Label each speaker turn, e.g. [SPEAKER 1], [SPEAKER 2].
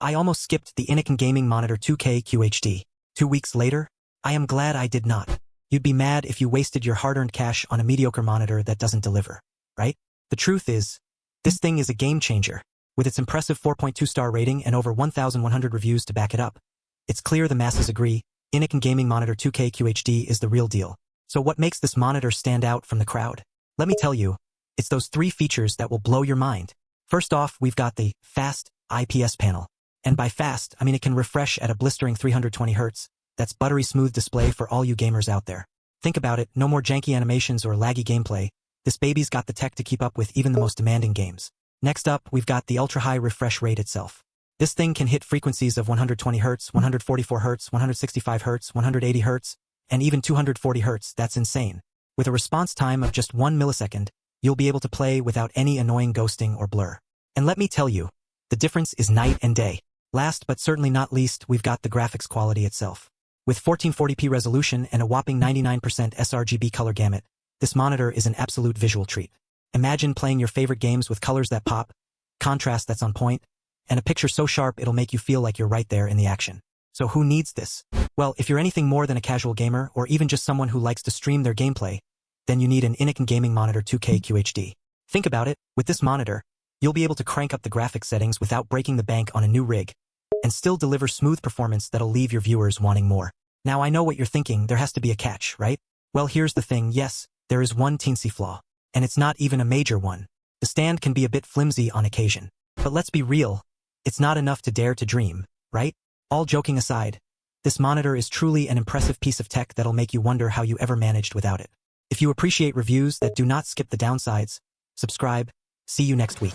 [SPEAKER 1] I almost skipped the INNOCN gaming monitor 2K QHD. 2 weeks later, I am glad I did not. You'd be mad if you wasted your hard-earned cash on a mediocre monitor that doesn't deliver, right? The truth is, this thing is a game changer. With its impressive 4.2-star rating and over 1,100 reviews to back it up, it's clear the masses agree, INNOCN gaming monitor 2K QHD is the real deal. So what makes this monitor stand out from the crowd? Let me tell you, it's those 3 features that will blow your mind. First off, we've got the fast IPS panel. And by fast, I mean it can refresh at a blistering 320 Hz. That's buttery smooth display for all you gamers out there. Think about it, no more janky animations or laggy gameplay. This baby's got the tech to keep up with even the most demanding games. Next up, we've got the ultra-high refresh rate itself. This thing can hit frequencies of 120 Hz, 144 Hz, 165 Hz, 180 Hz, and even 240 Hz. That's insane. With a response time of just 1 millisecond, you'll be able to play without any annoying ghosting or blur. And let me tell you, the difference is night and day. Last but certainly not least, we've got the graphics quality itself. With 1440p resolution and a whopping 99% sRGB color gamut, this monitor is an absolute visual treat. Imagine playing your favorite games with colors that pop, contrast that's on point, and a picture so sharp it'll make you feel like you're right there in the action. So who needs this? Well, if you're anything more than a casual gamer or even just someone who likes to stream their gameplay, then you need an INNOCN gaming monitor 2K QHD. Think about it, with this monitor, you'll be able to crank up the graphics settings without breaking the bank on a new rig, and still deliver smooth performance that'll leave your viewers wanting more. Now I know what you're thinking, there has to be a catch, right? Well, here's the thing, yes, there is one teensy flaw. And it's not even a major one. The stand can be a bit flimsy on occasion. But let's be real, it's not enough to dare to dream, right? All joking aside, this monitor is truly an impressive piece of tech that'll make you wonder how you ever managed without it. If you appreciate reviews that do not skip the downsides, subscribe. See you next week.